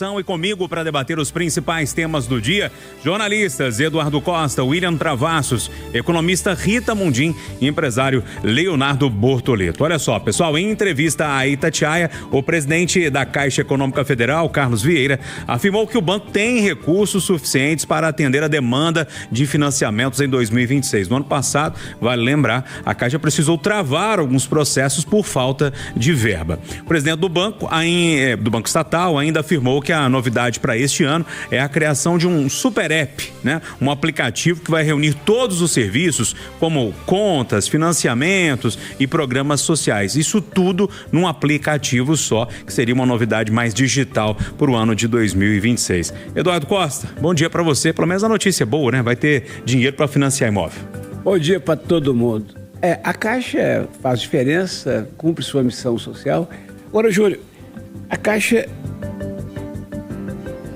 redação e comigo para debater os principais temas do dia, jornalistas Eduardo Costa, William Travassos, economista Rita Mundim e empresário Leonardo Bortoleto. Olha só, pessoal, em entrevista à Itatiaia, o presidente da Caixa Econômica Federal, Carlos Vieira, afirmou que o banco tem recursos suficientes para atender a demanda de financiamentos em 2026. No ano passado, vale lembrar, a Caixa precisou travar alguns processos por falta de verba. O presidente do Banco Estatal ainda afirmou que a novidade para este ano é a criação de um super app, né? Um aplicativo que vai reunir todos os serviços, como contas, financiamentos e programas sociais. Isso tudo num aplicativo só, que seria uma novidade mais digital para o ano de 2026. Eduardo Costa, bom dia para você. Pelo menos a notícia é boa, né? Vai ter dinheiro para financiar imóvel. Bom dia para todo mundo. A Caixa faz diferença, cumpre sua missão social. Agora, Júlio, a Caixa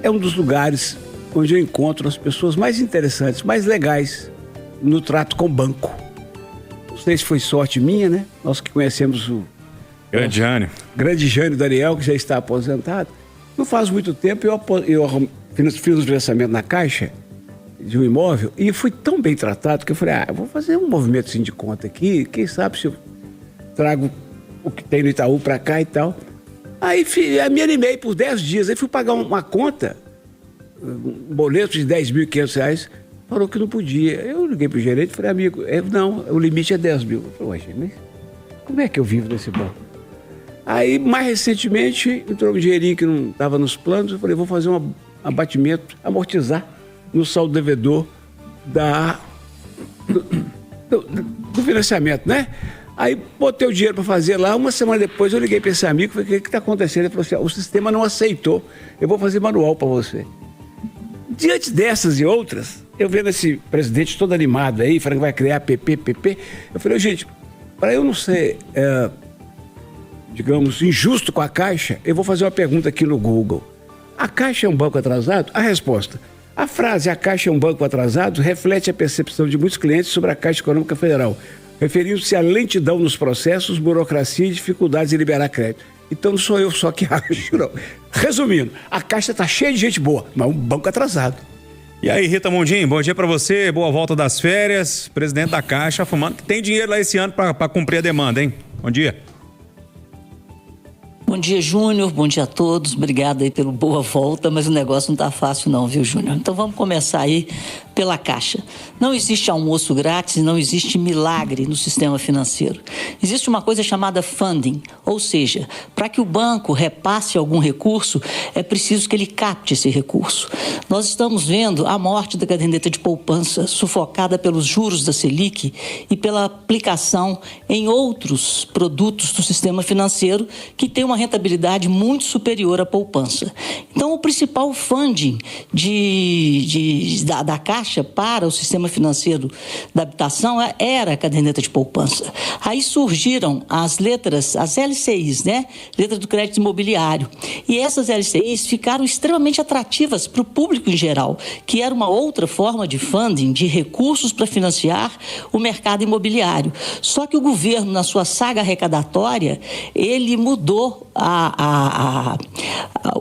é um dos lugares onde eu encontro as pessoas mais interessantes, mais legais no trato com o banco. Não sei se foi sorte minha, né? Nós que conhecemos o grande Jânio Daniel, que já está aposentado. Não faz muito tempo eu fiz um financiamento na Caixa de um imóvel e fui tão bem tratado que eu falei, eu vou fazer um movimento assim de conta aqui, quem sabe se eu trago o que tem no Itaú para cá e tal. Aí me animei por 10 dias, aí fui pagar uma conta, um boleto de R$10.500, falou que não podia. Eu liguei pro gerente e falei, amigo, não, o limite é 10 mil. Eu falei, mas como é que eu vivo nesse banco? Aí, mais recentemente, entrou um dinheirinho que não estava nos planos, eu falei, vou fazer um abatimento, amortizar no saldo devedor do financiamento, né? Aí botei o dinheiro para fazer lá, uma semana depois eu liguei para esse amigo, falei, o que está acontecendo? Ele falou assim, o sistema não aceitou, eu vou fazer manual para você. Diante dessas e outras, eu vendo esse presidente todo animado aí, falando que vai criar PP, eu falei, gente, para eu não ser, digamos, injusto com a Caixa, eu vou fazer uma pergunta aqui no Google. A Caixa é um banco atrasado? A resposta: a frase "a Caixa é um banco atrasado" reflete a percepção de muitos clientes sobre a Caixa Econômica Federal, referindo-se à lentidão nos processos, burocracia e dificuldades em liberar crédito. Então não sou eu só que acho, não. Resumindo, a Caixa está cheia de gente boa, mas um banco atrasado. E aí, Rita Mundim, bom dia para você, boa volta das férias. Presidente da Caixa afirmando que tem dinheiro lá esse ano para cumprir a demanda, hein? Bom dia. Bom dia, Júnior. Bom dia a todos. Obrigado aí pelo boa volta, mas o negócio não tá fácil não, viu, Júnior? Então vamos começar aí pela Caixa. Não existe almoço grátis e não existe milagre no sistema financeiro. Existe uma coisa chamada funding, ou seja, para que o banco repasse algum recurso, é preciso que ele capte esse recurso. Nós estamos vendo a morte da caderneta de poupança sufocada pelos juros da Selic e pela aplicação em outros produtos do sistema financeiro que tem uma rentabilidade muito superior à poupança. Então, o principal funding da Caixa para o sistema financeiro da habitação era a caderneta de poupança. Aí surgiram as LCIs, né? Letra do crédito imobiliário. E essas LCIs ficaram extremamente atrativas para o público em geral, que era uma outra forma de funding, de recursos para financiar o mercado imobiliário. Só que o governo, na sua saga arrecadatória, ele mudou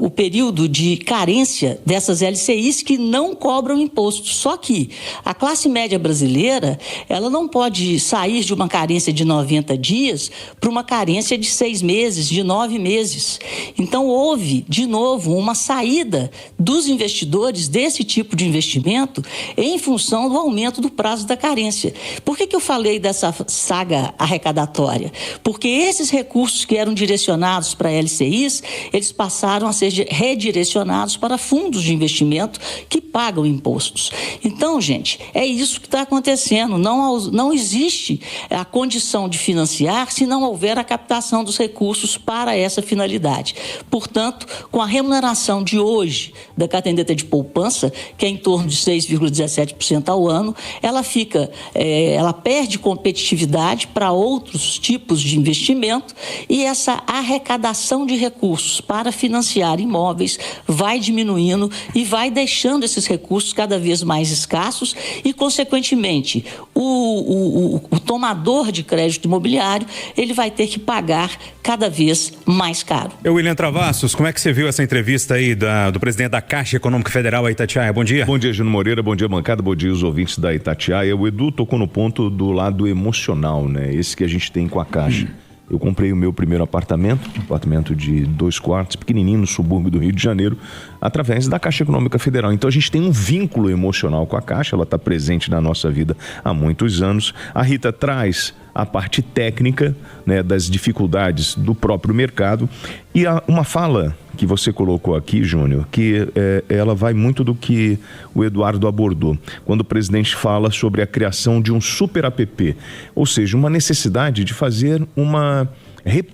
o período de carência dessas LCIs que não cobram imposto. Só que a classe média brasileira, ela não pode sair de uma carência de 90 dias para uma carência de 6 meses, de 9 meses. Então, houve, de novo, uma saída dos investidores desse tipo de investimento em função do aumento do prazo da carência. Por que eu falei dessa saga arrecadatória? Porque esses recursos que eram direcionados para LCIs, eles passaram a ser redirecionados para fundos de investimento que pagam impostos. Então, gente, é isso que está acontecendo. Não existe a condição de financiar se não houver a captação dos recursos para essa finalidade. Portanto, com a remuneração de hoje da caderneta de poupança, que é em torno de 6,17% ao ano, ela perde competitividade para outros tipos de investimento e essa arrecadação geração de recursos para financiar imóveis vai diminuindo e vai deixando esses recursos cada vez mais escassos e, consequentemente, o tomador de crédito imobiliário ele vai ter que pagar cada vez mais caro. William Travassos, como é que você viu essa entrevista aí do presidente da Caixa Econômica Federal, a Itatiaia? Bom dia. Bom dia, Júnior Moreira, bom dia, bancada, bom dia, os ouvintes da Itatiaia. O Edu tocou no ponto do lado emocional, né? Esse que a gente tem com a Caixa. Eu comprei o meu primeiro apartamento de 2 quartos, pequenininho, no subúrbio do Rio de Janeiro, através da Caixa Econômica Federal. Então a gente tem um vínculo emocional com a Caixa, ela está presente na nossa vida há muitos anos. A Rita traz a parte técnica, né, das dificuldades do próprio mercado. E uma fala que você colocou aqui, Júnior, que ela vai muito do que o Eduardo abordou, quando o presidente fala sobre a criação de um super app, ou seja, uma necessidade de fazer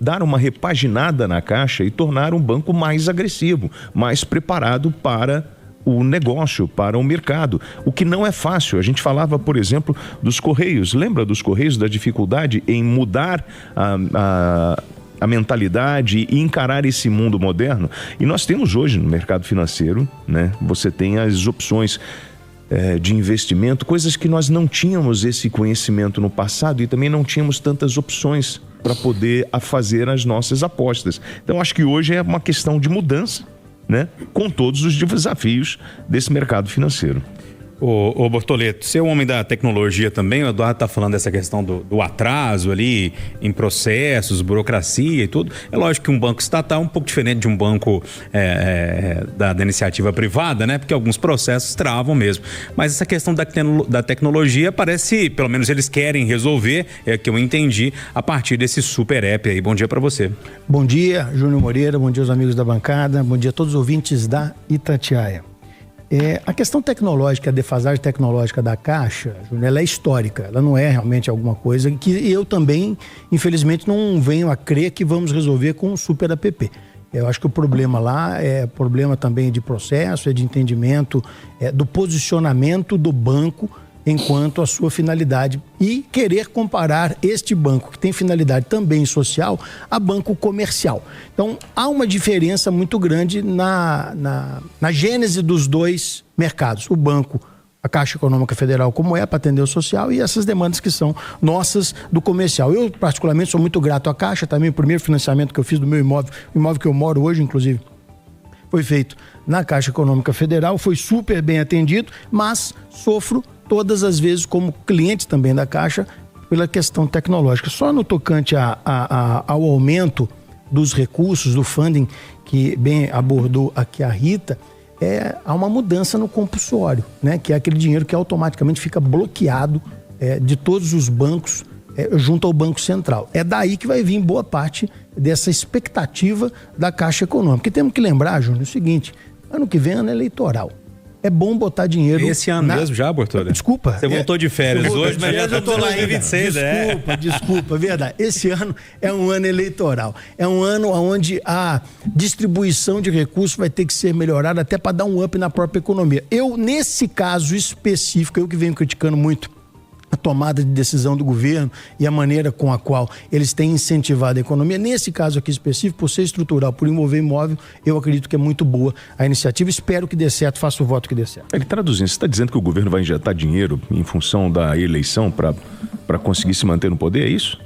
dar uma repaginada na Caixa e tornar um banco mais agressivo, mais preparado para o negócio, para o mercado, o que não é fácil. A gente falava, por exemplo, dos Correios. Lembra dos Correios, da dificuldade em mudar a mentalidade e encarar esse mundo moderno? E nós temos hoje no mercado financeiro, né? Você tem as opções de investimento, coisas que nós não tínhamos esse conhecimento no passado e também não tínhamos tantas opções para poder fazer as nossas apostas. Então acho que hoje é uma questão de mudança, né? Com todos os desafios desse mercado financeiro. Ô Bortoleto, você é um homem da tecnologia também, o Eduardo está falando dessa questão do atraso ali em processos, burocracia e tudo. É lógico que um banco estatal é um pouco diferente de um banco da iniciativa privada, né? Porque alguns processos travam mesmo. Mas essa questão da tecnologia parece, pelo menos eles querem resolver, é que eu entendi, a partir desse super app aí. Bom dia para você. Bom dia, Júnior Moreira, bom dia aos amigos da bancada, bom dia a todos os ouvintes da Itatiaia. A questão tecnológica, a defasagem tecnológica da Caixa, Júnior, ela é histórica, ela não é realmente alguma coisa que eu também, infelizmente, não venho a crer que vamos resolver com o super app. Eu acho que o problema lá é problema também de processo, é de entendimento, do posicionamento do banco enquanto a sua finalidade e querer comparar este banco, que tem finalidade também social, a banco comercial. Então, há uma diferença muito grande na gênese dos dois mercados. O banco, a Caixa Econômica Federal, como para atender o social, e essas demandas que são nossas do comercial. Eu, particularmente, sou muito grato à Caixa, também o primeiro financiamento que eu fiz do meu imóvel, o imóvel que eu moro hoje, inclusive, foi feito na Caixa Econômica Federal, foi super bem atendido, mas sofro todas as vezes como cliente também da Caixa pela questão tecnológica. Só no tocante ao aumento dos recursos, do funding, que bem abordou aqui a Rita, há uma mudança no compulsório, né? Que é aquele dinheiro que automaticamente fica bloqueado de todos os bancos junto ao Banco Central. É daí que vai vir boa parte dessa expectativa da Caixa Econômica. E temos que lembrar, Júnior, o seguinte, ano que vem é ano eleitoral. É bom botar dinheiro... Esse ano mesmo já, Bortolê? Desculpa. Você voltou de férias hoje, mas já estou lá em 2026. Desculpa, verdade. Esse ano é um ano eleitoral. É um ano onde a distribuição de recursos vai ter que ser melhorada até para dar um up na própria economia. Eu, nesse caso específico, eu que venho criticando muito a tomada de decisão do governo e a maneira com a qual eles têm incentivado a economia. Nesse caso aqui específico, por ser estrutural, por envolver imóvel, eu acredito que é muito boa a iniciativa. Espero que dê certo, faço o voto que dê certo. Ele traduzindo, você está dizendo que o governo vai injetar dinheiro em função da eleição para conseguir se manter no poder, é isso?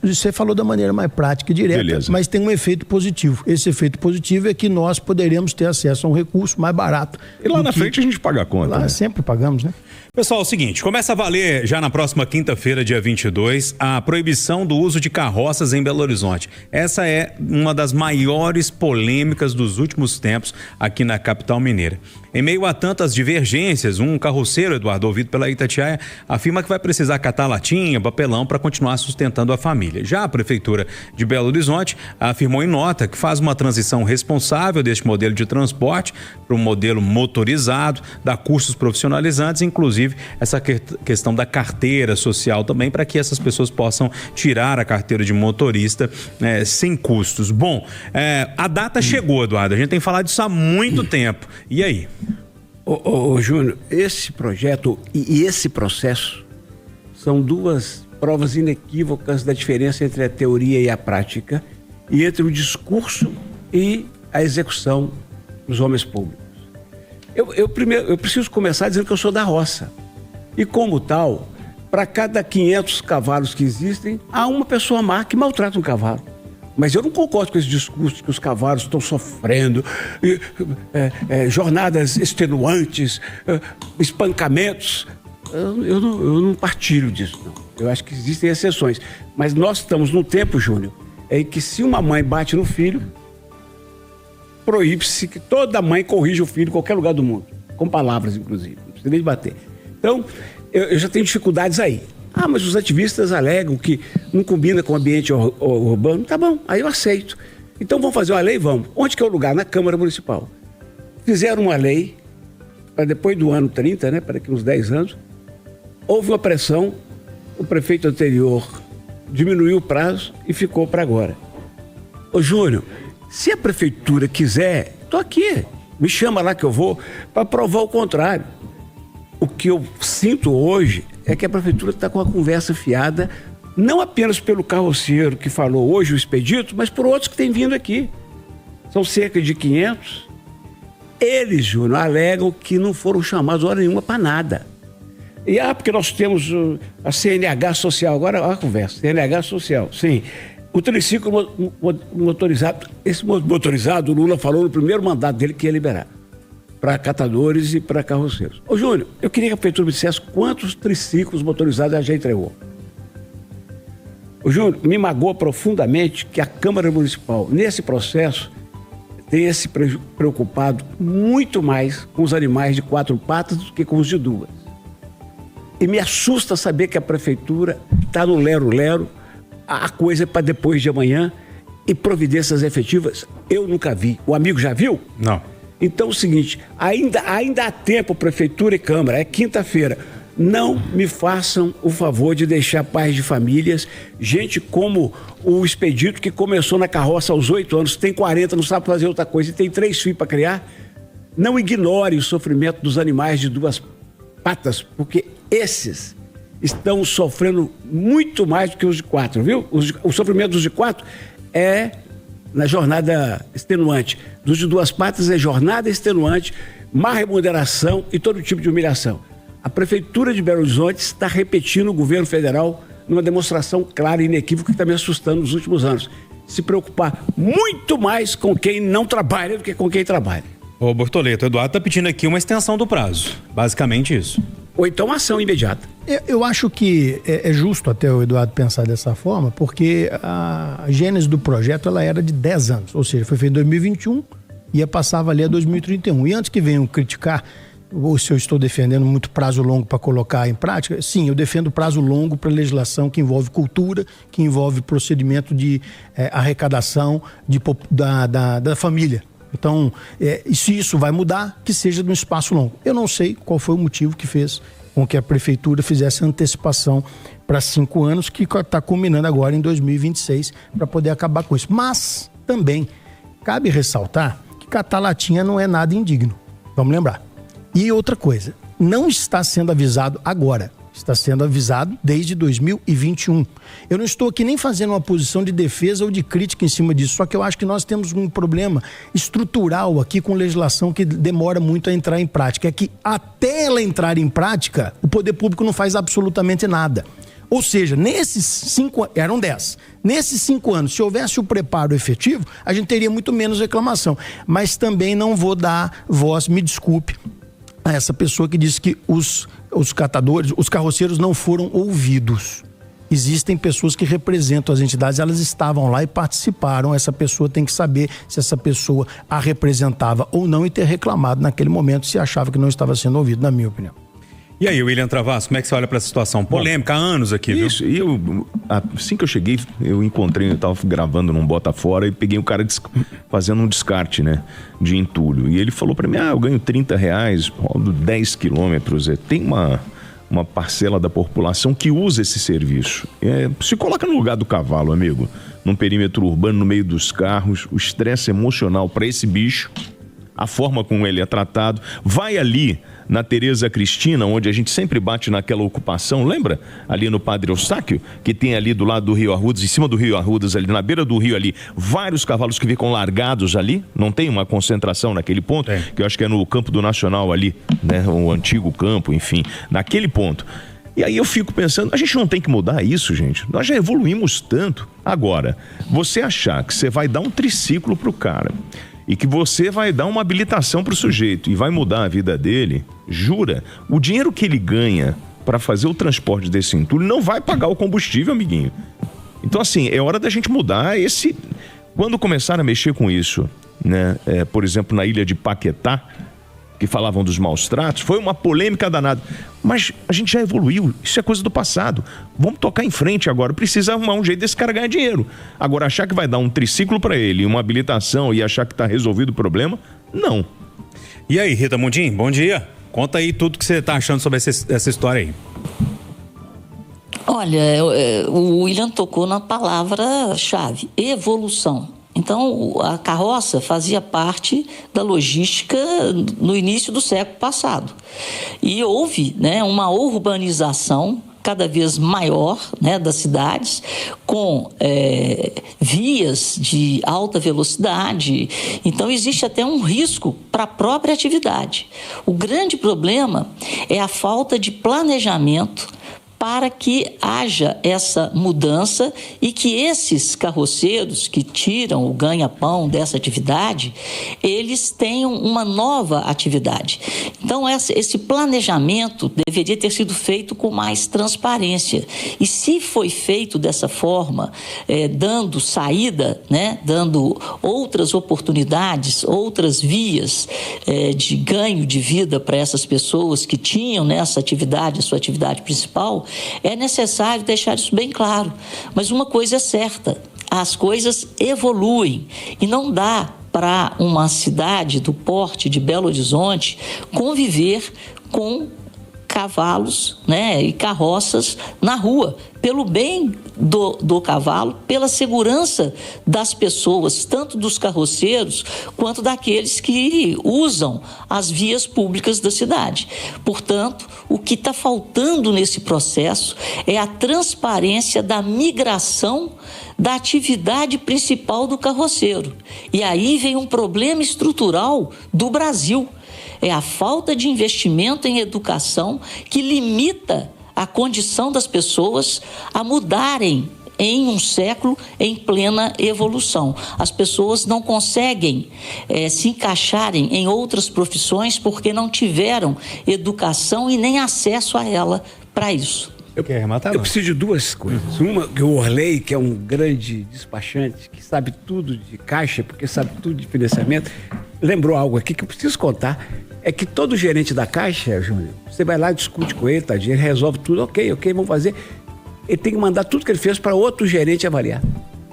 Você falou da maneira mais prática e direta. Beleza. Mas tem um efeito positivo. Esse efeito positivo é que nós poderemos ter acesso a um recurso mais barato. E lá na frente a gente paga a conta. Lá, né? Sempre pagamos, né? Pessoal, é o seguinte, começa a valer já na próxima quinta-feira, dia 22, a proibição do uso de carroças em Belo Horizonte. Essa é uma das maiores polêmicas dos últimos tempos aqui na capital mineira. Em meio a tantas divergências, um carroceiro, Eduardo, ouvido pela Itatiaia, afirma que vai precisar catar latinha, papelão para continuar sustentando a família. Já a Prefeitura de Belo Horizonte afirmou em nota que faz uma transição responsável deste modelo de transporte para um modelo motorizado, dá cursos profissionalizantes, inclusive essa questão da carteira social também, para que essas pessoas possam tirar a carteira de motorista sem custos. Bom, a data chegou, Eduardo, a gente tem falado disso há muito tempo. E aí? Ô Júnior, esse projeto e esse processo são duas provas inequívocas da diferença entre a teoria e a prática e entre o discurso e a execução dos homens públicos. Eu preciso começar dizendo que eu sou da roça. E como tal, para cada 500 cavalos que existem, há uma pessoa má que maltrata um cavalo. Mas eu não concordo com esse discurso que os cavalos estão sofrendo, jornadas extenuantes, espancamentos. Eu não partilho disso, não. Eu acho que existem exceções. Mas nós estamos num tempo, Júnior, em que se uma mãe bate no filho, proíbe-se que toda mãe corrija o filho em qualquer lugar do mundo. Com palavras, inclusive. Não precisa nem bater. Então, eu já tenho dificuldades aí. Ah, mas os ativistas alegam que não combina com o ambiente urbano. Tá bom, aí eu aceito. Então vamos fazer uma lei? Vamos. Onde que é o lugar? Na Câmara Municipal. Fizeram uma lei para depois do ano 30, né? Para daqui uns 10 anos. Houve uma pressão, o prefeito anterior diminuiu o prazo e ficou para agora. Ô Júnior, se a prefeitura quiser, tô aqui, me chama lá que eu vou para provar o contrário. O que eu sinto hoje é que a prefeitura está com a conversa fiada, não apenas pelo carroceiro que falou hoje o expedito, mas por outros que têm vindo aqui. São cerca de 500. Eles, Júnior, alegam que não foram chamados hora nenhuma para nada. E porque nós temos a CNH social, agora olha a conversa, CNH social, sim. O triciclo motorizado, esse motorizado, o Lula falou no primeiro mandato dele que ia liberar para catadores e para carroceiros. Ô Júnior, eu queria que a prefeitura me dissesse quantos triciclos motorizados ela já entregou. Ô Júnior, me magoa profundamente que a Câmara Municipal, nesse processo, tenha se preocupado muito mais com os animais de 4 patas do que com os de 2. E me assusta saber que a prefeitura está no lero-lero, a coisa é para depois de amanhã, e providências efetivas eu nunca vi. O amigo já viu? Não. Então é o seguinte, ainda há tempo, prefeitura e Câmara, é quinta-feira. Não me façam o favor de deixar pais de famílias, gente como o Expedito, que começou na carroça aos 8 anos, tem 40, não sabe fazer outra coisa e tem 3 filhos para criar. Não ignore o sofrimento dos animais de 2 patas, porque esses estão sofrendo muito mais do que os de 4, viu? O sofrimento dos de 4 é na jornada extenuante. Dos de 2 patas é jornada extenuante, má remuneração e todo tipo de humilhação. A Prefeitura de Belo Horizonte está repetindo o governo federal numa demonstração clara e inequívoca que está me assustando nos últimos anos. Se preocupar muito mais com quem não trabalha do que com quem trabalha. Ô Bortoleto, o Eduardo está pedindo aqui uma extensão do prazo. Basicamente isso. Ou então ação imediata. Eu acho que é justo até o Eduardo pensar dessa forma, porque a gênese do projeto ela era de 10 anos, ou seja, foi feito em 2021 e ia passar a valer 2031. E antes que venham criticar, ou se eu estou defendendo muito prazo longo para colocar em prática, sim, eu defendo prazo longo para legislação que envolve cultura, que envolve procedimento de arrecadação da família. Então, se isso vai mudar, que seja num espaço longo. Eu não sei qual foi o motivo que fez com que a prefeitura fizesse antecipação para 5 anos, que está culminando agora em 2026, para poder acabar com isso. Mas, também, cabe ressaltar que catar latinha não é nada indigno. Vamos lembrar. E outra coisa, não está sendo avisado agora. Está sendo avisado desde 2021. Eu não estou aqui nem fazendo uma posição de defesa ou de crítica em cima disso, só que eu acho que nós temos um problema estrutural aqui com legislação que demora muito a entrar em prática. É que até ela entrar em prática, o poder público não faz absolutamente nada. Ou seja, nesses 5 anos, eram 10. Nesses 5 anos, se houvesse o preparo efetivo, a gente teria muito menos reclamação. Mas também não vou dar voz, me desculpe, a essa pessoa que disse que os catadores, os carroceiros não foram ouvidos. Existem pessoas que representam as entidades, elas estavam lá e participaram. Essa pessoa tem que saber se essa pessoa a representava ou não e ter reclamado naquele momento se achava que não estava sendo ouvido, na minha opinião. E aí, William Travassos, como é que você olha para essa situação? Polêmica há anos aqui, viu? Isso, e assim que eu cheguei, eu encontrei, eu estava gravando num Bota Fora e peguei o cara fazendo um descarte, né, de entulho. E ele falou para mim, eu ganho R$30, rodo 10 quilômetros. Tem uma parcela da população que usa esse serviço. Se coloca no lugar do cavalo, amigo, num perímetro urbano, no meio dos carros, o estresse emocional para esse bicho, a forma como ele é tratado. Vai ali na Tereza Cristina, onde a gente sempre bate naquela ocupação, lembra? Ali no Padre Eustáquio, que tem ali do lado do Rio Arrudas, em cima do Rio Arrudas, ali na beira do rio ali, vários cavalos que ficam largados ali, não tem uma concentração naquele ponto, que eu acho que é no Campo do Nacional ali, né? O antigo campo, enfim, naquele ponto. E aí eu fico pensando, a gente não tem que mudar isso, gente. Nós já evoluímos tanto. Agora, você achar que você vai dar um triciclo pro cara e que você vai dar uma habilitação pro sujeito e vai mudar a vida dele, jura, o dinheiro que ele ganha para fazer o transporte desse entulho não vai pagar o combustível, amiguinho. Então, assim, é hora da gente mudar esse... Quando começaram a mexer com isso, né? Por exemplo, na ilha de Paquetá, que falavam dos maus tratos, foi uma polêmica danada. Mas a gente já evoluiu, isso é coisa do passado. Vamos tocar em frente agora, precisa arrumar um jeito desse cara ganhar dinheiro. Agora, achar que vai dar um triciclo para ele, uma habilitação e achar que está resolvido o problema, não. E aí, Rita Mundim, bom dia. Conta aí tudo que você está achando sobre essa história aí. Olha, o William tocou na palavra-chave, evolução. Então, a carroça fazia parte da logística no início do século passado. E houve, né, uma urbanização cada vez maior, né, das cidades, com vias de alta velocidade. Então, existe até um risco para a própria atividade. O grande problema é a falta de planejamento para que haja essa mudança e que esses carroceiros que tiram o ganha-pão dessa atividade, eles tenham uma nova atividade. Então, esse planejamento deveria ter sido feito com mais transparência. E se foi feito dessa forma, dando saída, né, dando outras oportunidades, outras vias de ganho de vida para essas pessoas que tinham nessa atividade, a sua atividade principal, é necessário deixar isso bem claro. Mas uma coisa é certa, as coisas evoluem e não dá para uma cidade do porte de Belo Horizonte conviver com cavalos, né, e carroças na rua, pelo bem do cavalo, pela segurança das pessoas, tanto dos carroceiros quanto daqueles que usam as vias públicas da cidade. Portanto, o que está faltando nesse processo é a transparência da migração da atividade principal do carroceiro. E aí vem um problema estrutural do Brasil. É a falta de investimento em educação que limita a condição das pessoas a mudarem em um século em plena evolução. As pessoas não conseguem se encaixarem em outras profissões porque não tiveram educação e nem acesso a ela para isso. Eu preciso de duas coisas. Uma, que o Orley, que é um grande despachante, que sabe tudo de caixa, porque sabe tudo de financiamento, lembrou algo aqui que eu preciso contar. É que todo gerente da Caixa, Júnior, você vai lá, discute com ele, tadinho, ele resolve tudo, ok, vamos fazer. Ele tem que mandar tudo que ele fez para outro gerente avaliar.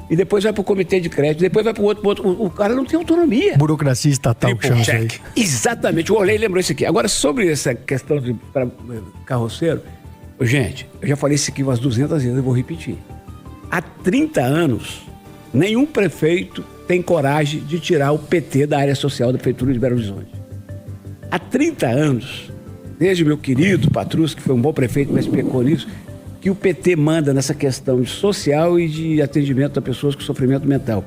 E depois vai para o comitê de crédito, depois vai para o outro. O cara não tem autonomia. Burocracia estatal, que chama isso aí. Exatamente, o Orley lembrou isso aqui. Agora, sobre essa questão de carroceiro, gente, eu já falei isso aqui umas 200 vezes, eu vou repetir. Há 30 anos, nenhum prefeito tem coragem de tirar o PT da área social da Prefeitura de Belo Horizonte. Há 30 anos, desde o meu querido Patrus, que foi um bom prefeito, mas pecou nisso, que o PT manda nessa questão de social e de atendimento a pessoas com sofrimento mental.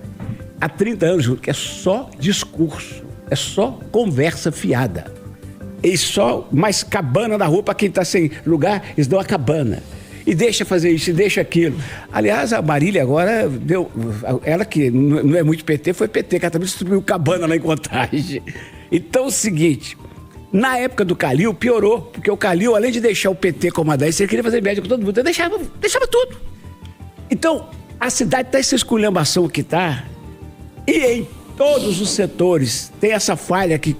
Há 30 anos, Júlio, que é só discurso, é só conversa fiada. E só mais cabana na rua para quem está sem lugar, eles dão a cabana. E deixa fazer isso, e deixa aquilo. Aliás, a Marília agora deu... Ela que não é muito PT, foi PT, que ela também distribuiu cabana lá em Contagem. Então é o seguinte... Na época do Calil, piorou, porque o Calil, além de deixar o PT comandar isso, ele queria fazer média com todo mundo, ele deixava tudo. Então, a cidade está essa esculhambação que está, e em todos os setores tem essa falha que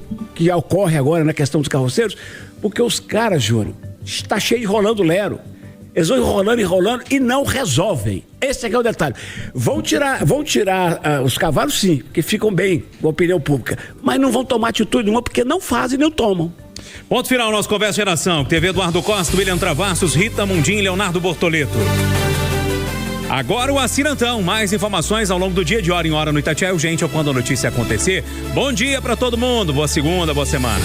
ocorre agora na questão dos carroceiros, porque os caras, Júnior, está cheio de rolando lero. Eles vão enrolando e não resolvem. Esse aqui é o detalhe. Vão tirar os cavalos, sim, porque ficam bem com a opinião pública, mas não vão tomar atitude nenhuma porque não fazem nem tomam. Ponto final, nosso Conversa Geração. TV Eduardo Costa, William Travassos, Rita Mundim e Leonardo Bortoleto. Agora o Assinantão. Mais informações ao longo do dia, de hora em hora no Itatiaia Urgente ou quando a notícia acontecer. Bom dia para todo mundo. Boa segunda, boa semana.